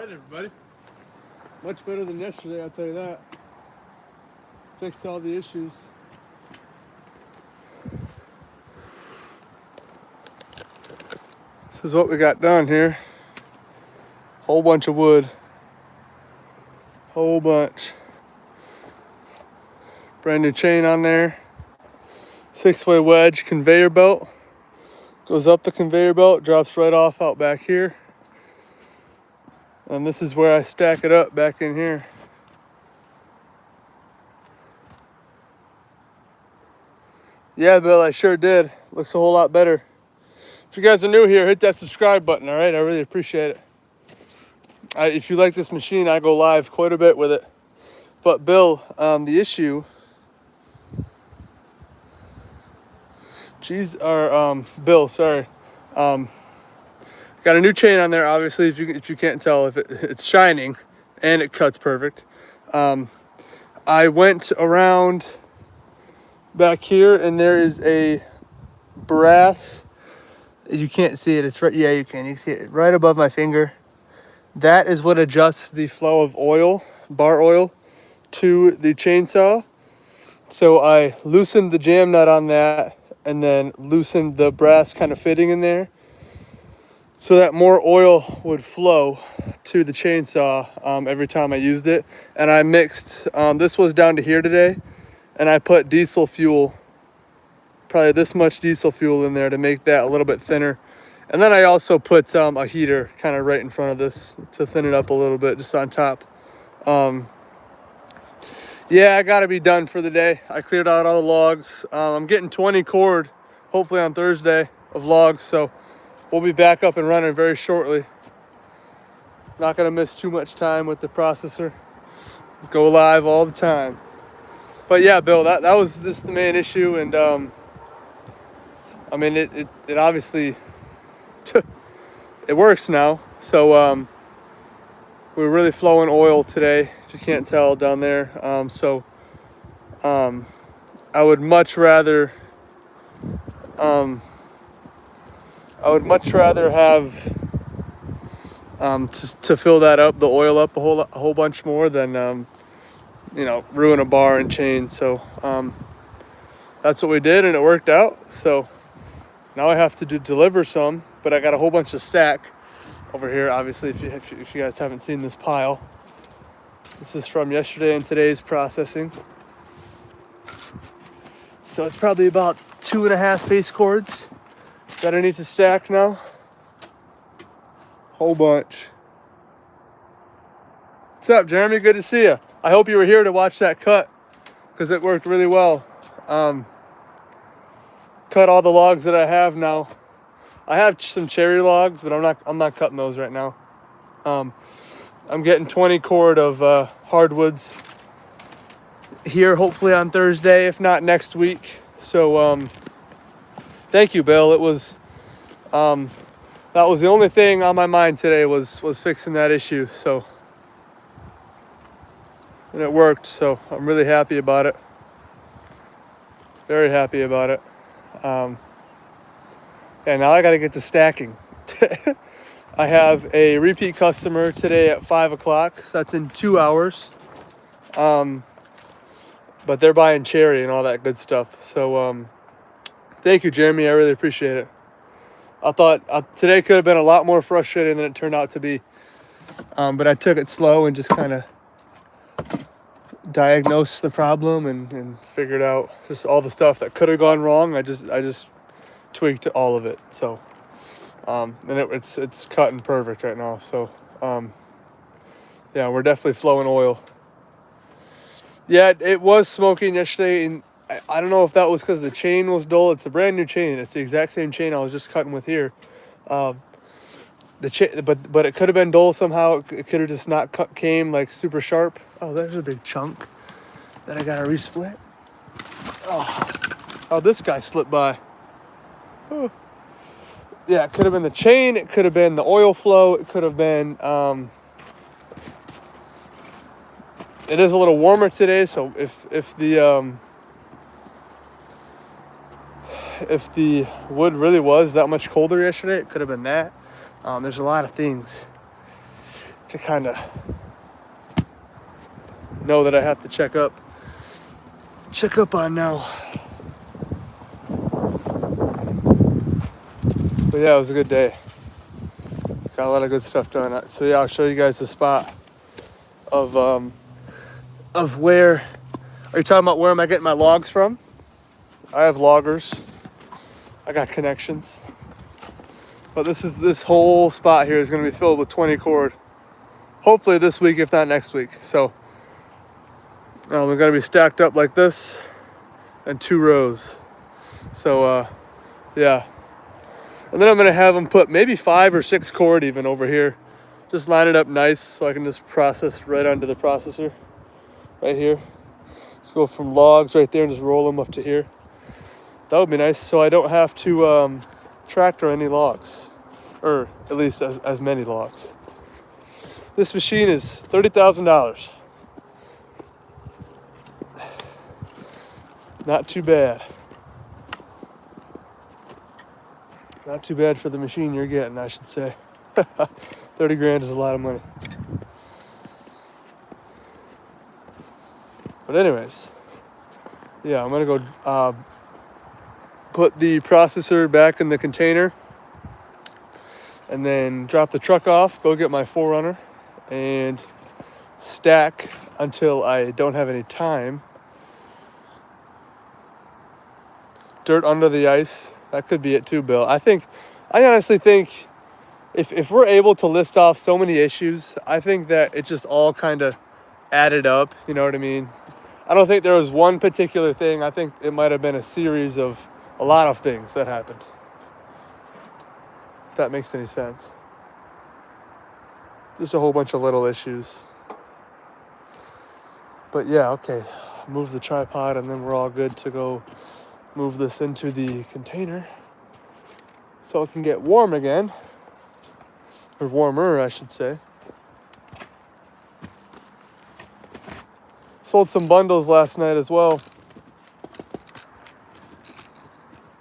Alright everybody. Much better than yesterday, I'll tell you that. Fixed all the issues. This is what we got done here. Whole bunch of wood. Whole bunch. Brand new chain on there. 6-way wedge conveyor belt. Goes up the conveyor belt, drops right off out back here. And this is where I stack it up back in here. Yeah, Bill, I sure did. Looks a whole lot better. If you guys are new here, hit that subscribe button, all right? I really appreciate it. If you like this machine, I go live quite a bit with it. But Bill, the issue... Bill, sorry. Got a new chain on there, obviously, if you can't tell, it's shining and it cuts perfect. I went around back here and there is a brass, you can't see it, it's right, yeah, you can see it right above my finger. That is what adjusts the flow of oil, bar oil, to the chainsaw. So I loosened the jam nut on that and then loosened the brass kind of fitting in there, so that more oil would flow to the chainsaw every time I used it. And I mixed, this was down to here today, and I put diesel fuel, probably this much diesel fuel in there to make that a little bit thinner. And then I also put a heater kind of right in front of this to thin it up a little bit, just on top. Yeah, I gotta be done for the day. I cleared out all the logs. I'm getting 20 cord, hopefully on Thursday, of logs, so we'll be back up and running very shortly. Not gonna miss too much time with the processor. Go live all the time. But yeah, Bill, that was the main issue, and I mean it obviously it works now. So we're really flowing oil today, if you can't tell down there. I would much rather have to fill that up, the oil up a whole bunch more than ruin a bar and chain. So that's what we did, and it worked out. So now I have to deliver some, but I got a whole bunch of stack over here. Obviously, if you guys haven't seen this pile, this is from yesterday and today's processing. So it's probably about 2.5 face cords that I need to stack now. Whole bunch. What's up, Jeremy? Good to see you. I hope you were here to watch that cut, because it worked really well. Cut all the logs that I have now. I have some cherry logs, but I'm not cutting those right now. I'm getting 20 cord of hardwoods here, hopefully on Thursday, if not next week. So thank you, Bill. It was that was the only thing on my mind today was fixing that issue. So, and it worked. So I'm really happy about it. Very happy about it. And now I got to get to stacking. I have a repeat customer today at 5 o'clock. So that's in 2 hours. But they're buying cherry and all that good stuff. So thank you, Jeremy. I really appreciate it. I thought today could have been a lot more frustrating than it turned out to be. But I took it slow and just kind of diagnosed the problem and figured out just all the stuff that could have gone wrong. I just tweaked all of it. So and it's cutting perfect right now. So yeah, we're definitely flowing oil. Yeah, it was smoking yesterday, and I don't know if that was because the chain was dull. It's a brand new chain. It's the exact same chain I was just cutting with here. But it could have been dull somehow. It could have just not came like super sharp. Oh, there's a big chunk that I gotta resplit. Oh, this guy slipped by. Oh. Yeah, it could have been the chain. It could have been the oil flow. It could have been. It is a little warmer today, so if the wood really was that much colder yesterday, it could have been that. There's a lot of things to kind of know that I have to check up on now. But yeah, it was a good day. Got a lot of good stuff done. So yeah, I'll show you guys the spot of where. Are you talking about where am I getting my logs from? I have loggers. I got connections. But this whole spot here is going to be filled with 20 cord. Hopefully this week, if not next week. So we're going to be stacked up like this in 2 rows. So yeah. And then I'm going to have them put maybe 5 or 6 cord even over here. Just line it up nice so I can just process right onto the processor. Right here. Let's go from logs right there and just roll them up to here. That would be nice so I don't have to tractor any logs. Or at least as many logs. This machine is $30,000. Not too bad. Not too bad for the machine you're getting, I should say. 30 grand is a lot of money. But anyways, yeah, I'm gonna go put the processor back in the container and then drop the truck off, go get my 4Runner and stack until I don't have any time. Dirt under the ice, that could be it too, Bill. I honestly think if we're able to list off so many issues, I think that it just all kind of added up, you know what I mean? I don't think there was one particular thing. I think it might have been a series of a lot of things that happened. If that makes any sense. Just a whole bunch of little issues. But yeah, okay. Move the tripod and then we're all good to go move this into the container so it can get warm again. Or warmer, I should say. Sold some bundles last night as well.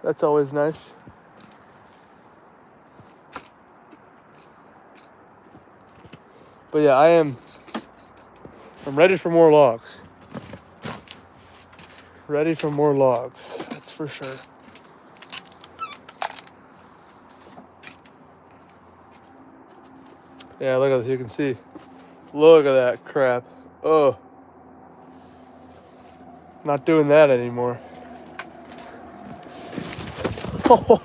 That's always nice. But yeah, I'm ready for more logs. Ready for more logs, that's for sure. Yeah, look at this, you can see. Look at that crap. Oh. Not doing that anymore. Oh,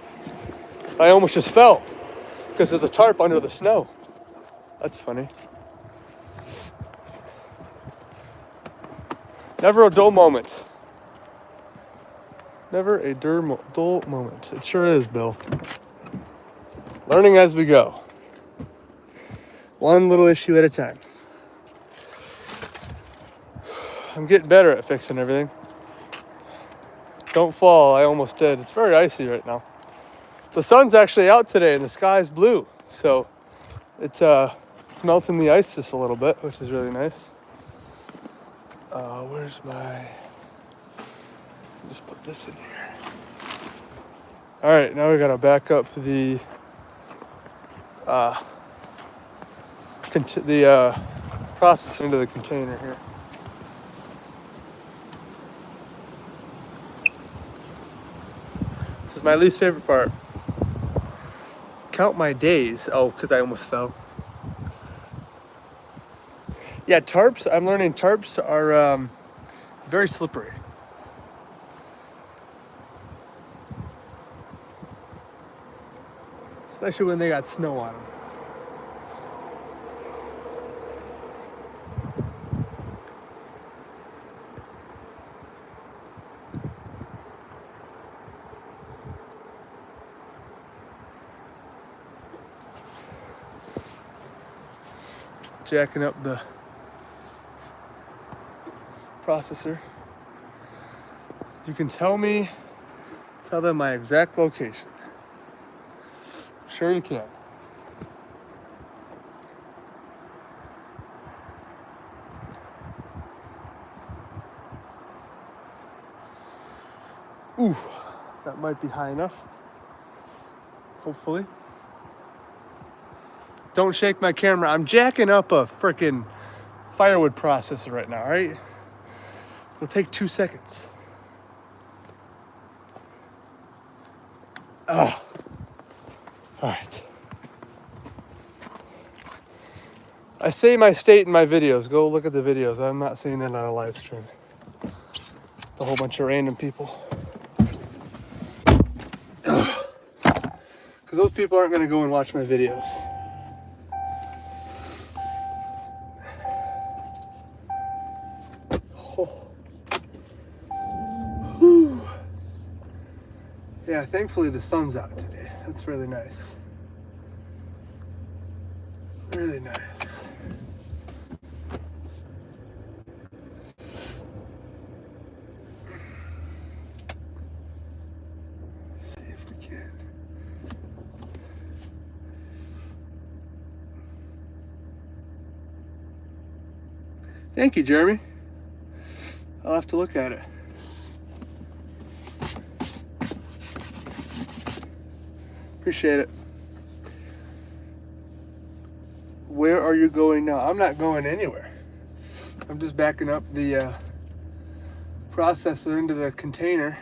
I almost just fell because there's a tarp under the snow. That's funny. Never a dull moment. Never a dull moment. It sure is, Bill. Learning as we go. One little issue at a time. I'm getting better at fixing everything. Don't fall, I almost did. It's very icy right now. The sun's actually out today and the sky's blue. So it's melting the ice just a little bit, which is really nice. Where's my... Just put this in here. All right, now we gotta back up the process into the container here. This is my least favorite part. Count my days. Oh, because I almost fell. Yeah, tarps, I'm learning tarps are very slippery. Especially when they got snow on them. Jacking up the processor. You can tell them my exact location. Sure you can. Ooh, that might be high enough. Hopefully. Don't shake my camera. I'm jacking up a freaking Firewood processor right now, all right? It'll take 2 seconds. Oh. All right. I say my state in my videos. Go look at the videos. I'm not saying that on a live stream. A whole bunch of random people. Because those people aren't going to go and watch my videos. Oh. Whew. Yeah, thankfully the sun's out today. That's really nice. Really nice. See if we can. Thank you, Jeremy. I'll have to look at it. Appreciate it. Where are you going now? I'm not going anywhere. I'm just backing up the processor into the container.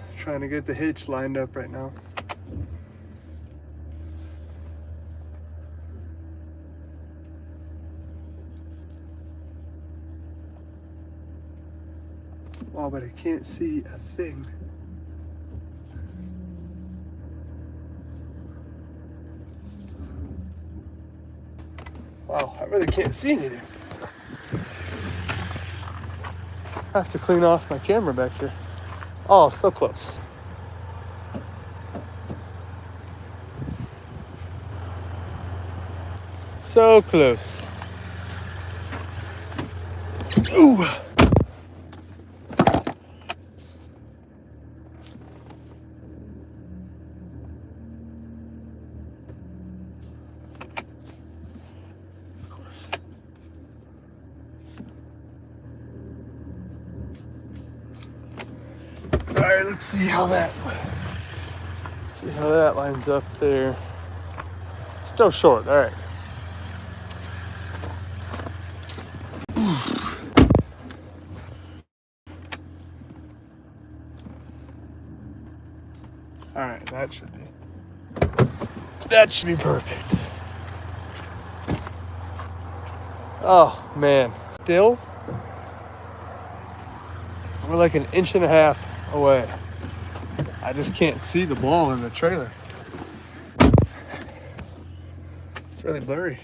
Just trying to get the hitch lined up right now. Wow, but I can't see a thing. Wow, I really can't see anything. I have to clean off my camera back here. Oh, so close. So close. Ooh. All right, let's see how that lines up there. Still short. All right. All right, that should be perfect. Oh man, still we're like an inch and a half away. I just can't see the ball in the trailer. It's really blurry.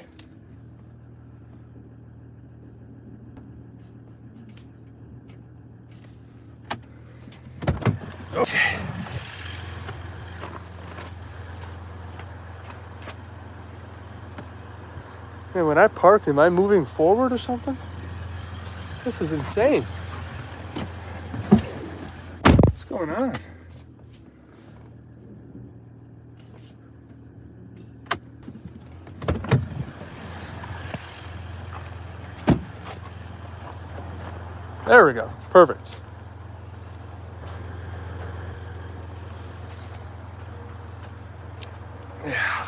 Okay. Man, when I park, am I moving forward or something? This is insane. What's going on? There we go. Perfect. Yeah.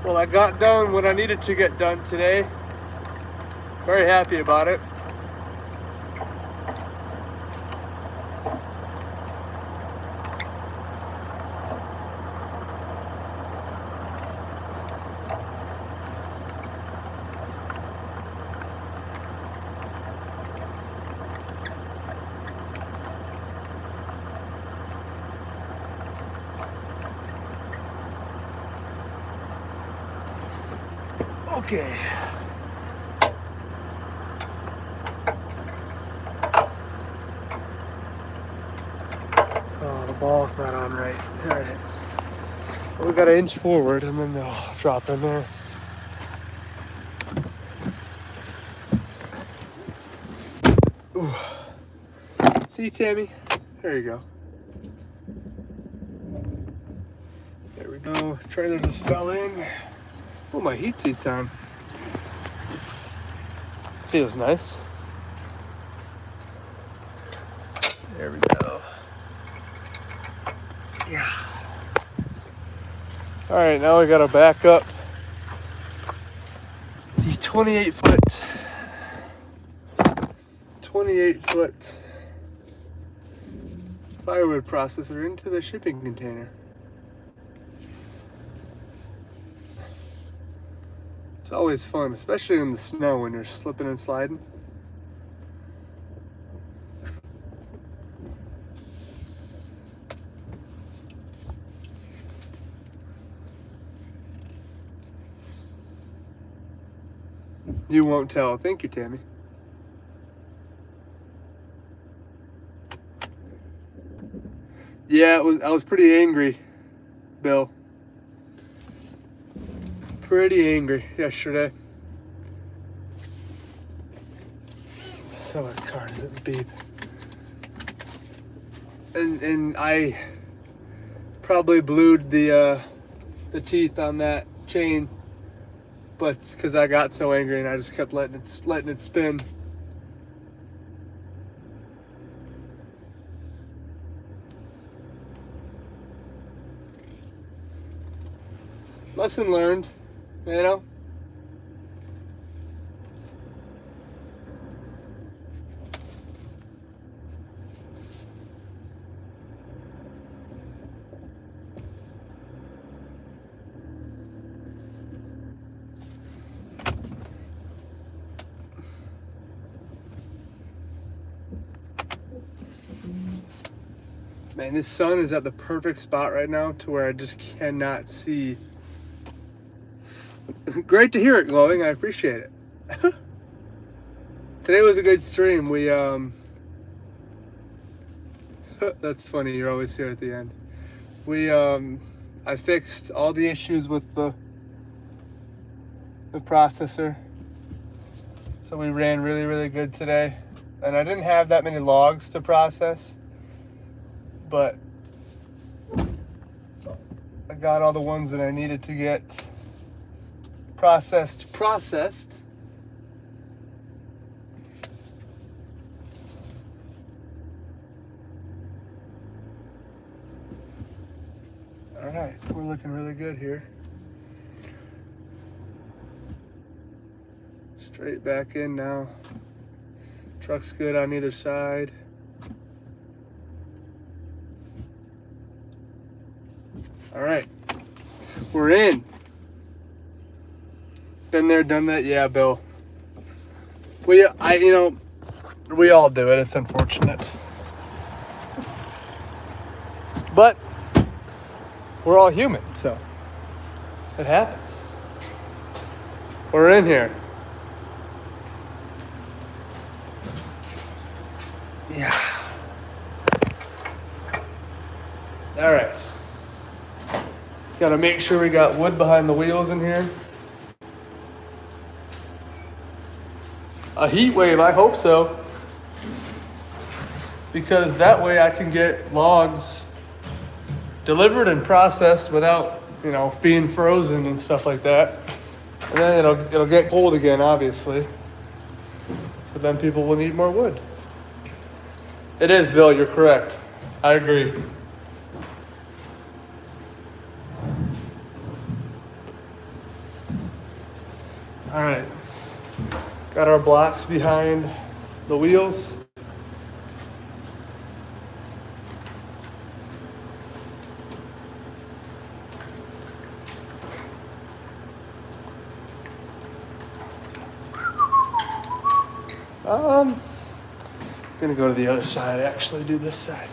Well, I got done what I needed to get done today. Very happy about it. Okay. Oh, the ball's not on right. All right. Well, we got to inch forward and then they'll drop in there. Ooh. See, Tammy? There you go. There we go. Trailer just fell in. Oh, my heat seat's on. Feels nice. There we go. Yeah. All right, now we got to back up the 28 foot firewood processor into the shipping container. It's always fun, especially in the snow when you're slipping and sliding. You won't tell. Thank you, Tammy. Yeah, I was pretty angry, Bill. Pretty angry yesterday. So that car doesn't beep. And I probably blued the teeth on that chain, but because I got so angry and I just kept letting it spin. Lesson learned, you know? Man, this sun is at the perfect spot right now to where I just cannot see. Great to hear it glowing. I appreciate it. Today was a good stream. We that's funny. You're always here at the end. I fixed all the issues with the processor. So we ran really, really good today. And I didn't have that many logs to process, but I got all the ones that I needed to get processed. All right, we're looking really good here. Straight back in now. Truck's good on either side. All right, we're in. Been there, done that. Yeah, Bill. We all do it. It's unfortunate, but we're all human, so it happens. We're in here. Yeah. All right. Got to make sure we got wood behind the wheels in here. A heat wave, I hope so. Because that way I can get logs delivered and processed without, being frozen and stuff like that. And then it'll get cold again, obviously. So then people will need more wood. It is, Bill, you're correct. I agree. All right. Got our blocks behind the wheels. Gonna go to the other side, actually do this side.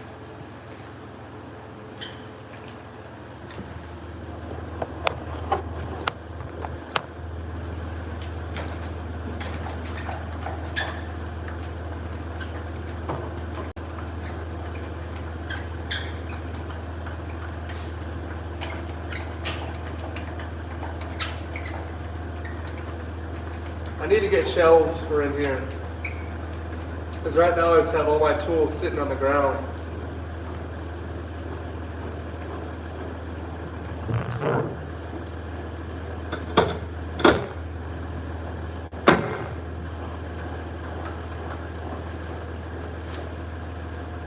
I need to get shelves for in here. Because right now I just have all my tools sitting on the ground.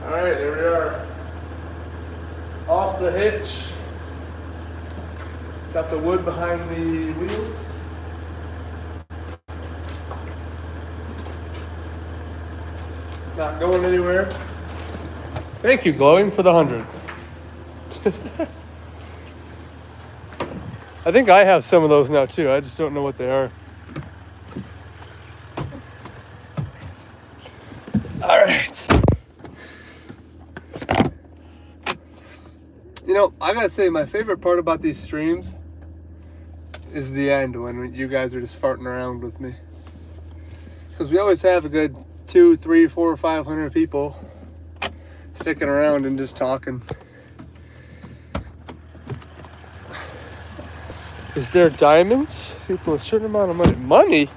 Alright, there we are. Off the hitch. Got the wood behind the wheels. Not going anywhere. Thank you, Glowing, for the 100. I think I have some of those now too. I just don't know what they are. All right. You know, I gotta say, my favorite part about these streams is the end, when you guys are just farting around with me. Because we always have a good 2, 3, 4, 500 people sticking around and just talking. Is there diamonds? People a certain amount of money. Money?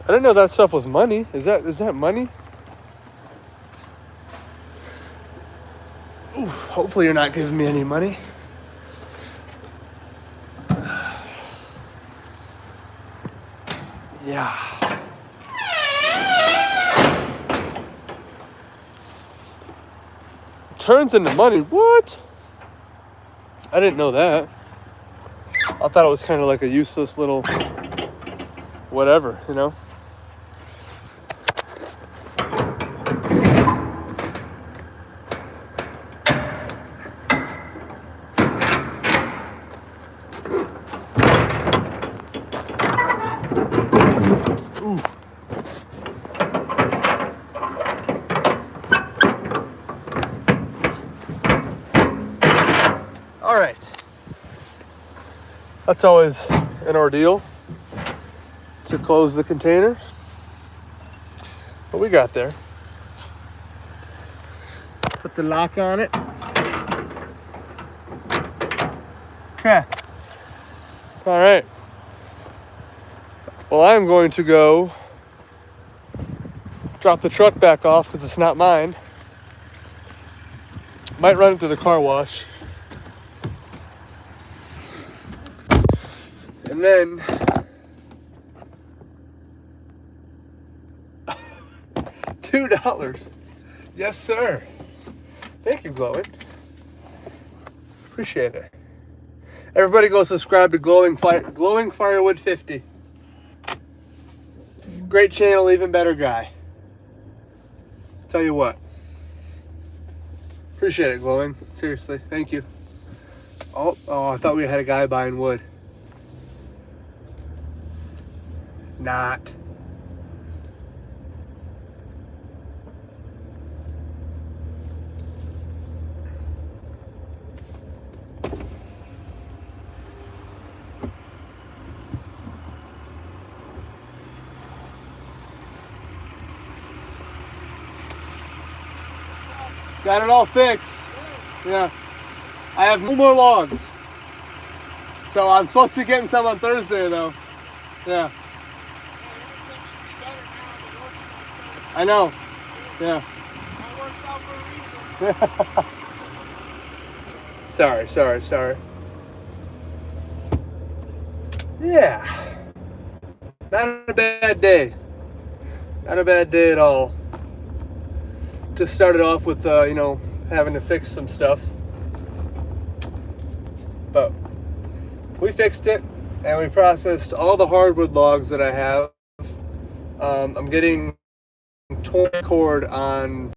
I didn't know that stuff was money. Is that money? Ooh, hopefully you're not giving me any money. Yeah. Turns into money. What? I didn't know that. I thought it was kind of like a useless little whatever, you know? Ooh. All right. That's always an ordeal to close the container, but we got there. Put the lock on it. Okay. All right. Well, I'm going to go drop the truck back off because it's not mine. Might run it through the car wash. And then $2. Yes, sir. Thank you, Glowing. Appreciate it. Everybody go subscribe to Glowing Firewood 50. Great channel, even better guy. Tell you what. Appreciate it, Glowing. Seriously, thank you. Oh, I thought we had a guy buying wood. Not. Got it all fixed. Yeah. I have no more logs. So I'm supposed to be getting some on Thursday though. Yeah. I know. Yeah. That works out for a reason. Sorry. Yeah. Not a bad day. Not a bad day at all. Just started off with, having to fix some stuff. But we fixed it and we processed all the hardwood logs that I have. I'm getting 20 cord on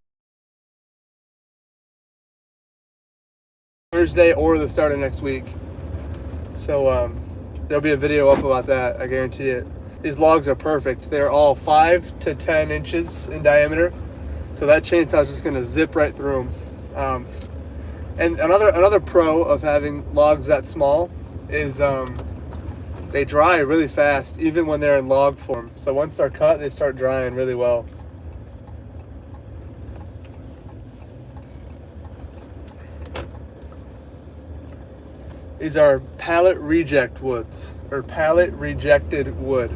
Thursday or the start of next week. So there'll be a video up about that, I guarantee it. These logs are perfect. They're all 5 to 10 inches in diameter. So that chainsaw is just going to zip right through them. And another pro of having logs that small is they dry really fast, even when they're in log form. So once they're cut, they start drying really well. These are pallet reject woods, or pallet rejected wood.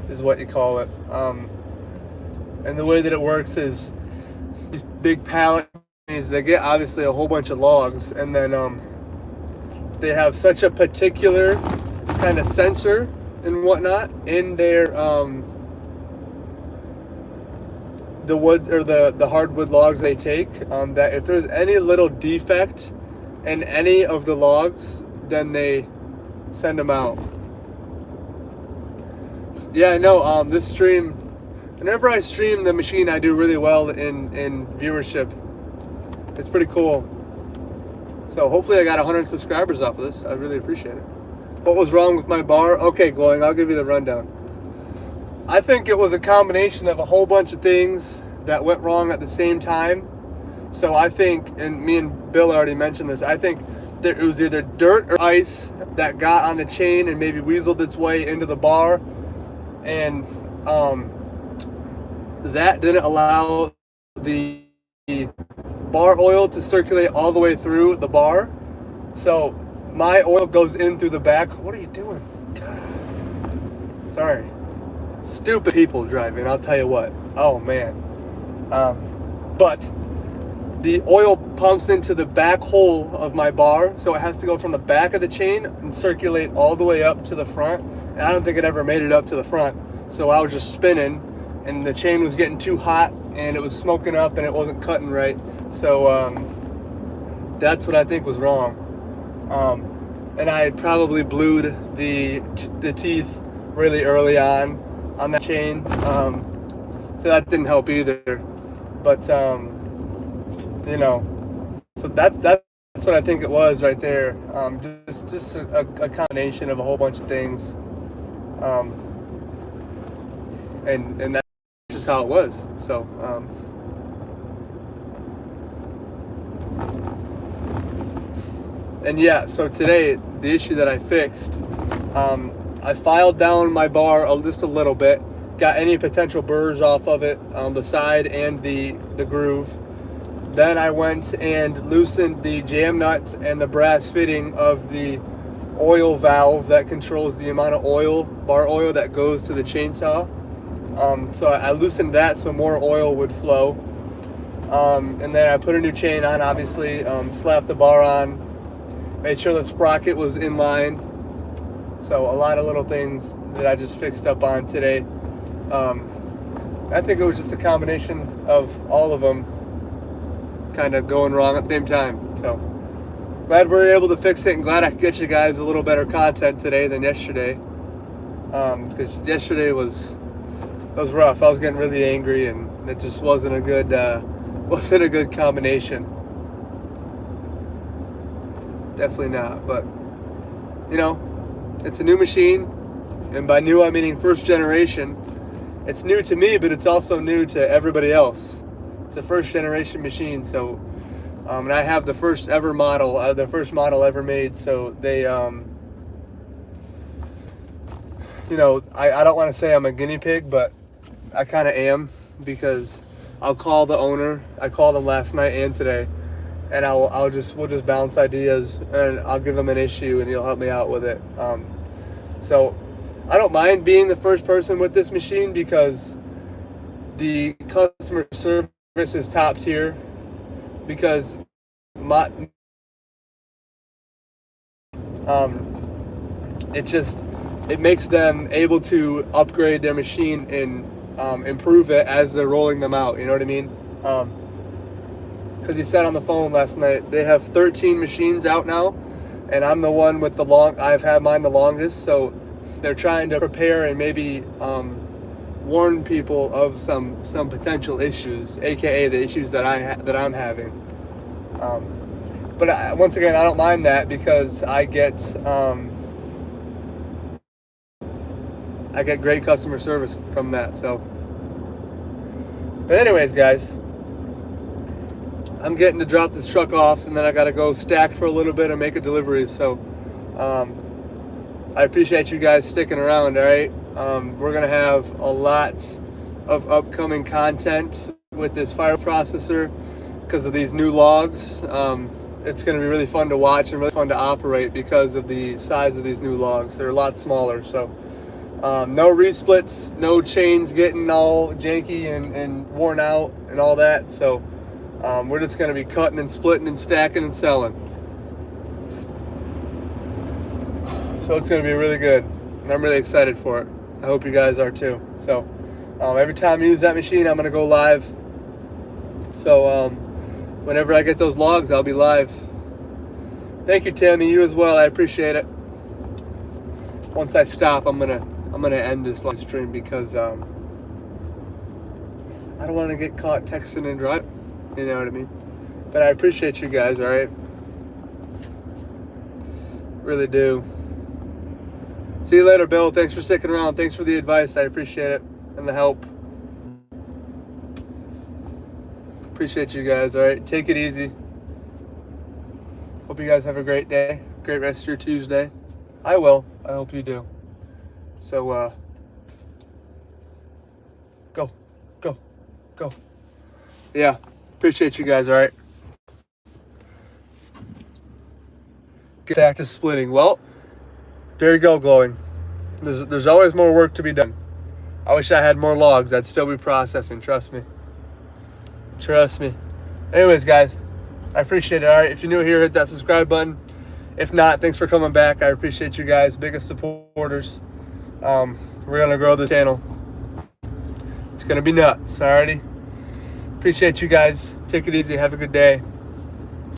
is what you call it. And the way that it works is these big pallet companies, they get obviously a whole bunch of logs, and then they have such a particular kind of sensor and whatnot in their the wood or the hardwood logs they take, that if there's any little defect in any of the logs, then they send them out. Yeah, I know. This stream, whenever I stream the machine, I do really well in viewership. It's pretty cool. So hopefully I got 100 subscribers off of this. I really appreciate it. What was wrong with my bar? Okay, Glowing, I'll give you the rundown. I think it was a combination of a whole bunch of things that went wrong at the same time. So I think, and me and Bill already mentioned this, I think that it was either dirt or ice that got on the chain and maybe weaseled its way into the bar. And that didn't allow the bar oil to circulate all the way through the bar. So my oil goes in through the back. What are you doing? God. Sorry. Stupid people driving, I'll tell you what. Oh, man. But the oil pumps into the back hole of my bar, so it has to go from the back of the chain and circulate all the way up to the front. And I don't think it ever made it up to the front. So I was just spinning, and the chain was getting too hot, and it was smoking up, and it wasn't cutting right. So that's what I think was wrong. And I had probably blued the teeth really early on that chain. So that didn't help either. But you know, so that's what I think it was right there. Just a combination of a whole bunch of things. And that's just how it was. So and yeah, so today the issue that I fixed, I filed down my bar just a little bit, got any potential burrs off of it on the side and the groove. Then I went and loosened the jam nut and the brass fitting of the oil valve that controls the amount of oil, bar oil, that goes to the chainsaw. So I loosened that so more oil would flow. And then I put a new chain on, obviously, slapped the bar on, made sure the sprocket was in line. So a lot of little things that I just fixed up on today. I think it was just a combination of all of them kind of going wrong at the same time. So glad we were able to fix it, and glad I could get you guys a little better content today than yesterday. Because yesterday was rough. I was getting really angry, and it just wasn't a good combination. Definitely not. But you know, it's a new machine, and by new I meaning first generation. It's new to me, but it's also new to everybody else. It's a first generation machine, so and I have the first ever model, the first model ever made. So they, you know, I don't want to say I'm a guinea pig, but I kind of am, because I'll call the owner. I called him last night and today, and we'll just bounce ideas, and I'll give him an issue, and he'll help me out with it. So I don't mind being the first person with this machine, because the customer service is top tier, because it makes them able to upgrade their machine and improve it as they're rolling them out, you know what I mean? Because he said on the phone last night, they have 13 machines out now, and I'm the one with I've had mine the longest, so they're trying to prepare and maybe warn people of some potential issues, aka the issues that I'm having. But once again, I don't mind that, because I get great customer service from that. So, but anyways, guys, I'm getting to drop this truck off, and then I gotta go stack for a little bit and make a delivery. So I appreciate you guys sticking around. All right, we're gonna have a lot of upcoming content with this fire processor because of these new logs. It's gonna be really fun to watch and really fun to operate because of the size of these new logs. They're a lot smaller, so No resplits, no chains getting all janky and worn out and all that. So we're just going to be cutting and splitting and stacking and selling. So it's going to be really good. And I'm really excited for it. I hope you guys are too. So every time I use that machine, I'm going to go live. So whenever I get those logs, I'll be live. Thank you, Tammy. You as well. I appreciate it. Once I stop, I'm gonna end this live stream because I don't want to get caught texting and driving. You know what I mean? But I appreciate you guys. All right, really do. See you later, Bill. Thanks for sticking around. Thanks for the advice. I appreciate it and the help. Appreciate you guys. All right, take it easy. Hope you guys have a great day, great rest of your Tuesday. I will. I hope you do. So, go. Yeah, appreciate you guys, all right? Get back to splitting. Well, there you go, Glowing. There's always more work to be done. I wish I had more logs. I'd still be processing, trust me. Anyways, guys, I appreciate it, all right? If you're new here, hit that subscribe button. If not, thanks for coming back. I appreciate you guys, biggest supporters. We're going to grow the channel. It's going to be nuts, alrighty? Appreciate you guys. Take it easy. Have a good day.